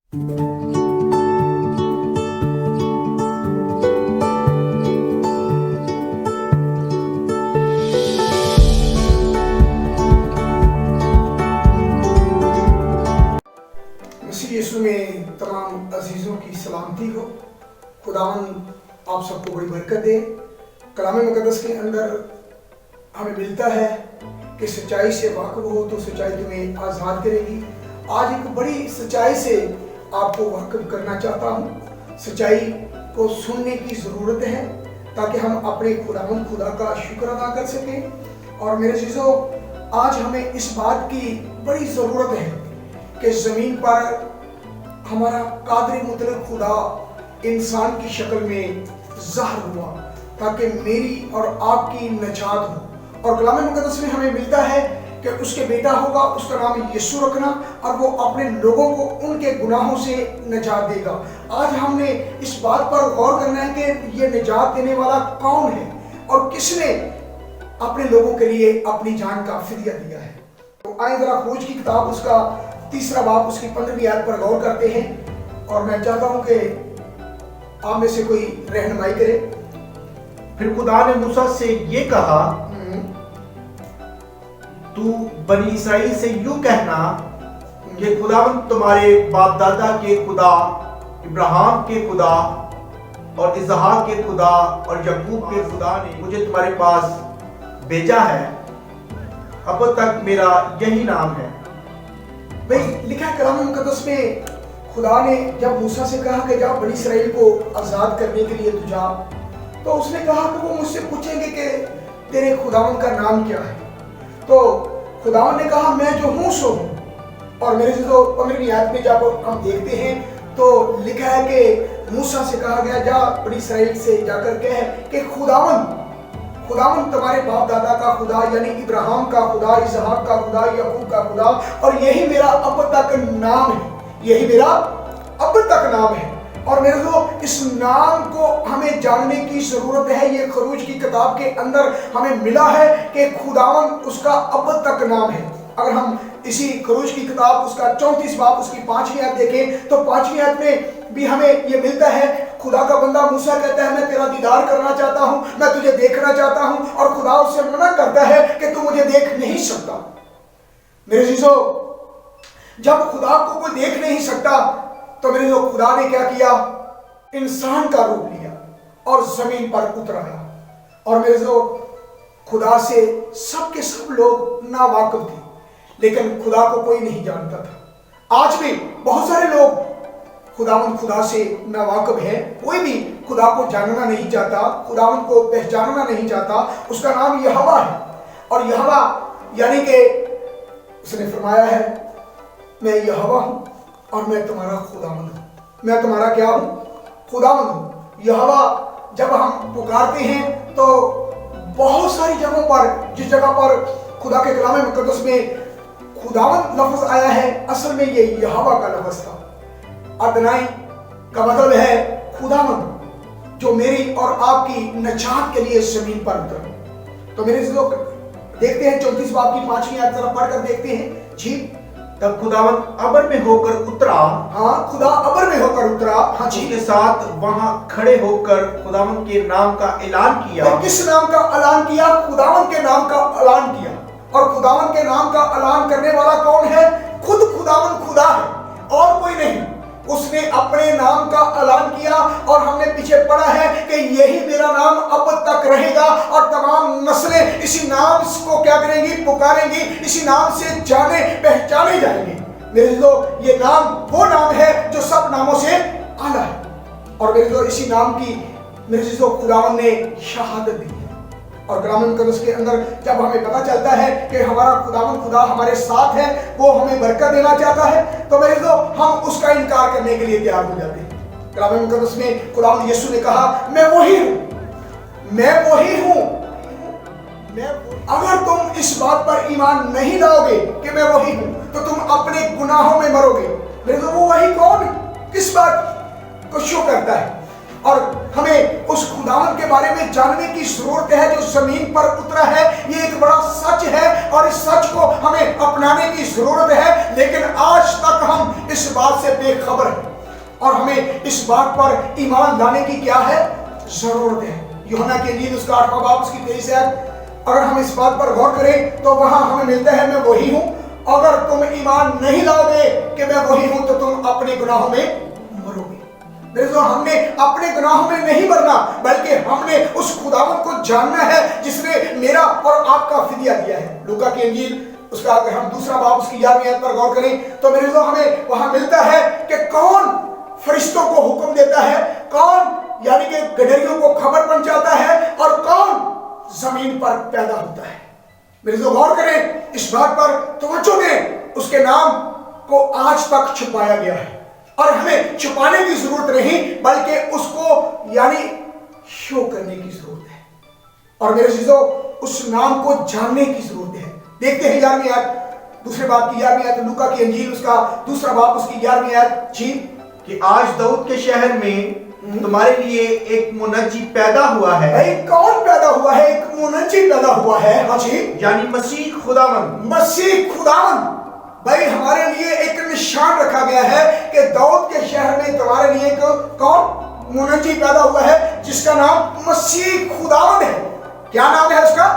मसीह यीशु में तमाम अजीज़ों की सलामती हो। खुदावंद आप सबको बड़ी बरकत दे। कलाम मुकद्दस के अंदर हमें मिलता है कि सच्चाई से वाकिफ हो तो सच्चाई तुम्हें आज़ाद करेगी। आज एक बड़ी सच्चाई से आपको वाकिफ करना चाहता हूँ। सच्चाई को सुनने की ज़रूरत है ताकि हम अपने खुदा का शुक्र अदा कर सकें। और मेरे अजीज़ों, आज हमें इस बात की बड़ी ज़रूरत है कि ज़मीन पर हमारा कादिर मुतलक खुदा इंसान की शक्ल में ज़ाहिर हुआ ताकि मेरी और आपकी नजात हो। और कलाम मुकद्दस में हमें मिलता है कि उसके बेटा होगा, उसका नाम यीशु रखना, और वो अपने लोगों को उनके गुनाहों से नजात देगा। आज हमने इस बात पर गौर करना है कि ये नजात देने वाला कौन है और किसने अपने लोगों के लिए अपनी जान का फिदिया दिया है। तो आए जरा खोज की किताब उसका 3 बाब उसकी 15वीं आयत पर गौर करते हैं। और मैं चाहता हूं कि आप में से कोई रहनुमाई करे। फिर खुदा ने मूसा से ये कहा, तू बनी इसराइल से यूं कहना कि खुदावंद तुम्हारे बाप दादा के खुदा, इब्राहिम के खुदा और इसहाक के खुदा और याकूब के खुदा ने मुझे तुम्हारे पास भेजा है। अब तक मेरा यही नाम है। भाई लिखा है कलाम मुकद्दस में, खुदा ने जब मूसा से कहा कि जा बनी इसराइल को आज़ाद करने के लिए तू जा, तो उसने कहा कि वो मुझसे पूछेंगे कि तेरे खुदावंद का नाम क्या है। तो खुदावंद ने कहा, मैं जो हूँ सो हूँ। और मेरे से तो 15वीं आयत में जब हम देखते हैं तो लिखा है कि मूसा से कहा गया, जा बनी इसराइल से जाकर कह कि खुदावंद तुम्हारे बाप दादा का खुदा यानी इब्राहिम का खुदा, इसहाक का खुदा, याकूब का खुदा, और यही मेरा अब तक नाम है। यही मेरा अब तक नाम है। और मेरे दोस्तों, इस नाम को हमें जानने की जरूरत है। ये खरूज की किताब के अंदर हमें मिला है कि खुदावंद उसका अब तक नाम है। अगर हम इसी खरूज की किताब उसका 34 बाब उसकी 5वीं आयत देखें तो 5वीं आयत में भी हमें ये मिलता है। खुदा का बंदा मूसा कहता है, मैं तेरा दीदार करना चाहता हूं, मैं तुझे देखना चाहता हूं। और खुदा उससे मना करता है कि तू मुझे देख नहीं सकता। मेरे अजीजों, जब खुदा को कोई देख नहीं सकता तो मेरे जो खुदा ने क्या किया, इंसान का रूप लिया और जमीन पर उतर आया। और मेरे जो खुदा से सब के सब लोग नावाकिफ थे, लेकिन खुदा को कोई नहीं जानता था। आज भी बहुत सारे लोग खुदा से नावाकिफ है। कोई भी खुदा को जानना नहीं चाहता, खुदावंद को पहचानना नहीं चाहता। उसका नाम यहोवा है। और यहोवा यानी कि उसने फरमाया है, मैं यहोवा हूं और मैं तुम्हारा खुदावंद हूं। मैं तुम्हारा क्या हूं? खुदावंद हूं। यहोवा जब हम पुकारते हैं तो बहुत सारी जगहों पर, जिस जगह पर खुदा के कलाम मुकद्दस में खुदावंद लफ्ज आया है, असल में ये यहोवा का लफ्ज था। अदनाई का मतलब है खुदावंद जो मेरी और आपकी नजात के लिए जमीन पर उतरा। तो मेरे लोग देखते हैं 34 बाब की 5वीं आयत जरा पढ़कर देखते हैं जी। तब खुदावंद अबर में होकर उतरा। हाँ, खुदा अबर में होकर उतरा। हाँ जी। उसके साथ वहां खड़े होकर खुदावंद के नाम का ऐलान किया। किस नाम का ऐलान किया? खुदावंद के नाम का ऐलान किया। और खुदावंद के नाम का ऐलान करने वाला कौन है? खुद खुदावंद खुदा है और कोई नहीं। उसने अपने नाम का ऐलान किया और हमने पीछे पढ़ा है कि यही मेरा नाम अब तक रहेगा और तमाम नस्लें इसी नाम को क्या करेंगी? पुकारेंगी। इसी नाम से जाने पहचाने जाएंगे। मेरे दोस्तों, ये नाम वो नाम है जो सब नामों से आला है। और मेरे दोस्तों, इसी नाम की मेरे दोस्तों खुदावंद ने शहादत दी है। और कलाम मुकद्दस के अंदर जब हमें पता चलता है कि हमारा खुदावंद खुदा हमारे साथ है, वो हमें बरकत देना चाहता है, तो मेरे दोस्त हम उसका इनकार करने के लिए तैयार हो जाते हैं। कलाम मुकद्दस में खुदावंद यीशु ने कहा, मैं वही हूं, मैं वही हूं। अगर तुम इस बात पर ईमान नहीं लाओगे कि मैं वही हूं, तो तुम अपने गुनाहों में मरोगे। मेरे दोस्त, वो वही कौन किस बात को शो करता है? اور ہمیں اس خداوند کے بارے میں جاننے کی ضرورت ہے جو زمین پر اترا ہے. یہ ایک بڑا سچ ہے اور اس سچ کو ہمیں اپنانے کی ضرورت ہے, لیکن آج تک ہم اس بات سے بے خبر ہیں اور ہمیں اس بات پر ایمان لانے کی کیا ہے ضرورت ہے. یوحنا کی انجیل اس کا 8واں باب اس کی 23 آیت, اگر ہم اس بات پر غور کریں تو وہاں ہمیں ملتا ہے میں وہی ہوں. اگر تم ایمان نہیں لاؤ گے کہ میں وہی ہوں تو تم اپنے گناہوں میں مرو گے. ہم نے اپنے گناہوں میں نہیں مرنا, بلکہ ہم نے اس خداوند کو جاننا ہے جس نے میرا اور آپ کا فدیہ دیا ہے. لوکا کی انجیل اس کا اگر ہم دوسرا باب اس کی 11ویں آیت پر غور کریں تو میرے دوستو ہمیں وہاں ملتا ہے کہ کون فرشتوں کو حکم دیتا ہے, کون یعنی کہ گڈریوں کو خبر پہنچاتا ہے, اور کون زمین پر پیدا ہوتا ہے. میرے دوستو غور کریں اس بات پر, توجہ دیں. اس کے نام کو آج تک چھپایا گیا ہے اور ہمیں چھپانے کی ضرورت نہیں بلکہ اس کو یعنی شو کرنے کی ضرورت ہے. اور میرے عزیزو اس نام کو جاننے کی ضرورت ہے. دیکھتے ہیں 11ویں آیت, دوسرے باب کی 11ویں آیت, لوکا کی انجیل اس کا دوسرا باب اس کی 11ویں آیت. جی کہ آج داؤد کے شہر میں تمہارے لیے ایک منجی پیدا ہوا ہے. بھائی کون پیدا ہوا ہے؟ ایک منجی پیدا ہوا ہے. ہاں جی, یعنی مسیح خداوند. مسیح خداوند. بھائی ہمارے لیے ایک نشان رکھا گیا ہے کہ داؤد کے شہر میں تمہارے لیے ایک کون منجی پیدا ہوا ہے جس کا نام مسیح خداوند ہے. کیا نام ہے اس کا؟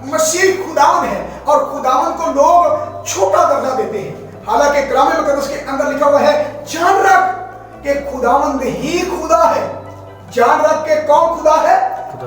مسیح خداوند ہے. اور خداوند کو لوگ چھوٹا درجہ دیتے ہیں, حالانکہ کلام مقدس کے اندر لکھا ہوا ہے جان رکھ کہ خداوند ہی خدا ہے. جان رکھ کے کون خدا ہے؟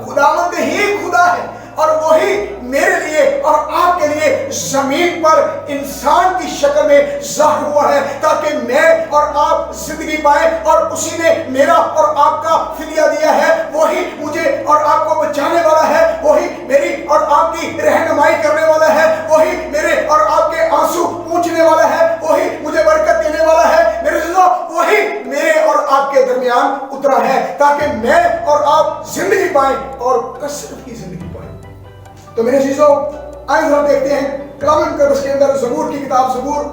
خداوند ہی خدا ہے. اور وہی میرے لیے اور آپ کے لیے زمین پر انسان کی شکل میں ظاہر ہوا ہے تاکہ میں اور آپ زندگی پائیں, اور اسی نے میرا اور آپ کا فدیہ دیا ہے. وہی مجھے اور آپ کو بچانے والا ہے, وہی میری اور آپ کی رہنمائی کرنے والا ہے, وہی میرے اور آپ کے آنسو پوچھنے والا ہے, وہی مجھے برکت دینے والا ہے. میرے عزیزو وہی میرے اور آپ کے درمیان اترا ہے تاکہ میں اور آپ زندگی پائیں اور کثرت کی زندگی پائیں. تو میرے عزیزو آئیں ذرا دیکھتے ہیں کلام مقدس کے اندر زبور کی کتاب زبور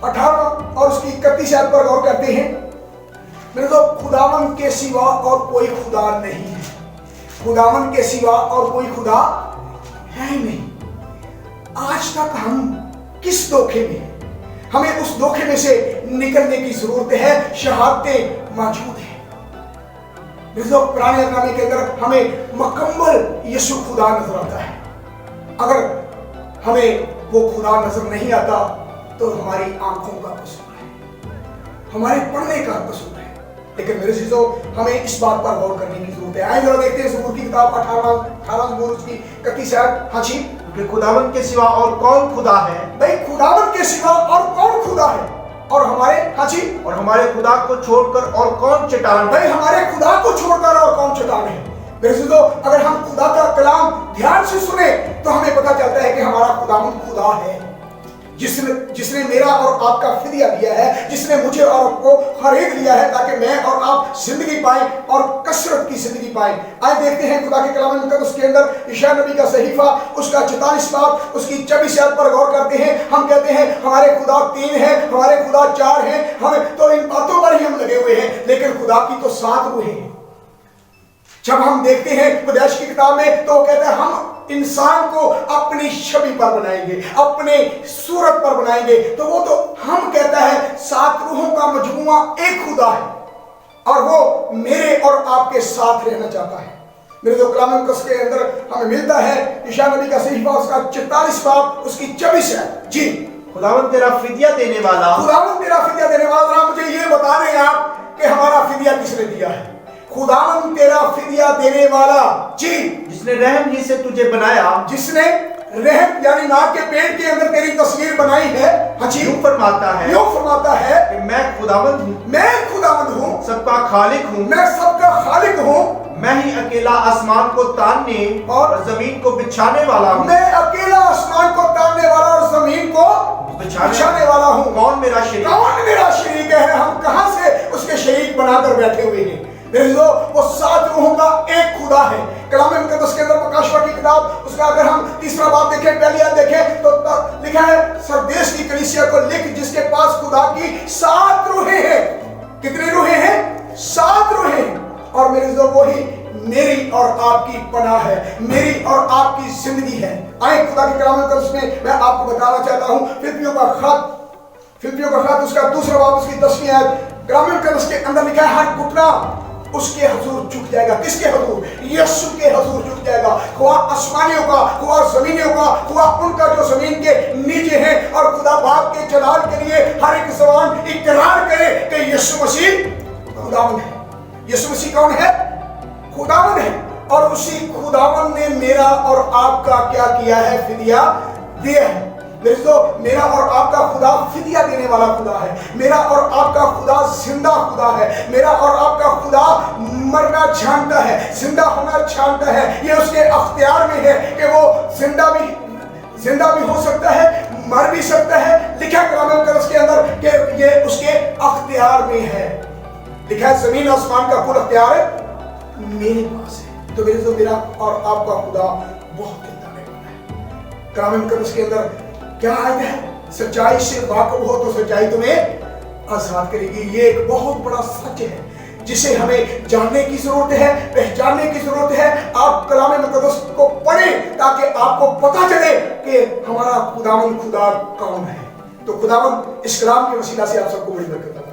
18 اور اس کی 31 آیت پر غور کرتے ہیں. میرے دوست خداوند کے سوا اور کوئی خدا نہیں ہے. خداوند کے سوا اور کوئی خدا ہے ہی نہیں. آج تک ہم کس دھوکے میں ہیں؟ ہمیں اس دھوکے میں سے نکلنے کی ضرورت ہے. شہادتیں موجود ہیں. پرانے نامے کے اندر ہمیں مکمل یسوع خدا نظر آتا ہے. اگر ہمیں وہ خدا نظر نہیں آتا تو ہماری آنکھوں کا قصور ہے, ہمارے پڑھنے کا قصور ہے. لیکن میرے عزیزو ہمیں اس بات پر غور کرنے کی ضرورت ہے. آئیں ذرا دیکھتے ہیں زبور کی کتاب 18 زبور اس کی 31 آیت. ہاں جی, کہ خداوند کے سوا اور کون خدا ہے. بھائی خداوند کے سوا اور کون خدا ہے؟ اور ہمارے ہاں جی اور ہمارے خدا کو چھوڑ کر اور کون چٹان. بھائی ہمارے خدا کو چھوڑ کر اور کون چٹان ہے؟ میرے عزیزو اگر ہم خدا کا کلام دھیان سے سنیں تو ہمیں پتہ چلتا ہے کہ ہمارا خداوند خدا ہے جس نے میرا اور آپ کا فدیہ دیا ہے, جس نے مجھے اور آپ کو خرید لیا ہے تاکہ میں اور آپ زندگی پائیں اور کثرت کی زندگی پائیں. آئے دیکھتے ہیں خدا کے کلام مقدس کے اندر عیسیٰ نبی کا صحیفہ اس کا 44 باب اس کی 24 آیت پر غور کرتے ہیں. ہم کہتے ہیں ہمارے خدا 3 ہیں, ہمارے خدا 4 ہیں, ہمیں تو ان باتوں پر ہی ہم لگے ہوئے ہیں, لیکن خدا کی تو 7 روحیں ہیں. جب ہم دیکھتے ہیں پیدائش کی کتاب میں تو وہ کہتا ہے ہم انسان کو اپنی شبیہ پر بنائیں گے, اپنے صورت پر بنائیں گے. تو وہ تو ہم کہتا ہے 7 روحوں کا مجموعہ ایک خدا ہے اور وہ میرے اور آپ کے ساتھ رہنا چاہتا ہے. میرے جو کلام مقدس کے اندر ہمیں ملتا ہے عیسیٰ نبی کا صحیفہ اس کا 44 باب اس کی 24 ہے. جی خداوند تیرا فدیہ دینے والا. خداوند تیرا فدیہ دینے والا. مجھے یہ بتا دیں آپ کہ ہمارا فدیہ کس نے دیا ہے؟ خداوند تیرا فدیہ دینے والا. جی جس نے رحم ہی سے تجھے بنایا. جس نے رحم یعنی ماں کے پیٹ کے اندر تیری تصویر بنائی ہے. ہاں جی یوں فرماتا ہے کہ میں خداوند ہوں. میں خداوند ہوں, سب کا خالق ہوں. میں سب کا خالق ہوں. میں ہی اکیلا آسمان کو تاننے اور زمین کو بچھانے والا ہوں. میں اکیلا آسمان کو تاننے والا اور زمین کو بچھانے والا ہوں. کون میرا شریک؟ کون میرا شریک ہے؟ ہم کہاں سے اس کے شریک بنا کر بیٹھے ہوئے ہیں؟ وہ 7 روحوں کا ایک خدا ہے. کلام مقدس کے اندر پرکاشوا کی کتاب اس کا اگر ہم 3 باب دیکھیں, پہلی آیت دیکھیں تو لکھا ہے سردیس کی کلیسیا کو لکھ جس کے پاس خدا کی 7 روحیں ہیں. کتنی روحیں ہیں؟ 7 روحیں. اور आपकी पनाह है, मेरी और आपकी जिंदगी है। आए खुदा के कलाम मुकद्दस में मैं आपको बताना चाहता हूँ, फिलिप्पियों का खत उसका दूसरा बाब उसकी 10वीं आयत, कलाम मुकद्दस के अंदर लिखा है हर घुटना उसके हुजूर झुक जाएगा। किसके हुजूर? यीशु के हुजूर झुक जाएगा। हुआ आसमानियों का, हुआ जमीनियों का, हुआ उनका जो जमीन के नीचे है, और खुदा बाप के जलाल के लिए हर एक जबान इकरार करे कि यीशु मसीह खुदावंद है। यीशु मसीह कौन है? खुदावंद है। और उसी खुदावंद ने मेरा और आपका क्या किया है? फिदिया दिया है। मेरा और आपका खुदा फिदिया देने वाला खुदा है। मेरा और आपका खुदा जिंदा खुदा है। मेरा और आपका खुदा मरना जानता है, जिंदा होना जानता है। ये उसके अख्तियार में है कि वो जिंदा भी हो सकता है, मर भी सकता है। लिखा कलाम मुकद्दस के अंदर कि ये उसके अख्तियार में है। लिखा है जमीन आसमान का कुल अख्तियार मेरे पास है। तो मेरा और आपका खुदा बहुत है। कलाम मुकद्दस के अंदर क्या आयत है? सच्चाई से वाकिफ हो तो सच्चाई तुम्हें आजाद करेगी। ये एक बहुत बड़ा सच है जिसे हमें जानने की जरूरत है, पहचानने की जरूरत है। आप कलाम मुकद्दस को पढ़ें ताकि आपको पता चले कि हमारा खुदावंद खुदा कौन है। तो खुदावंद इस कलाम के वसीला से आप सबको बड़ी बरकत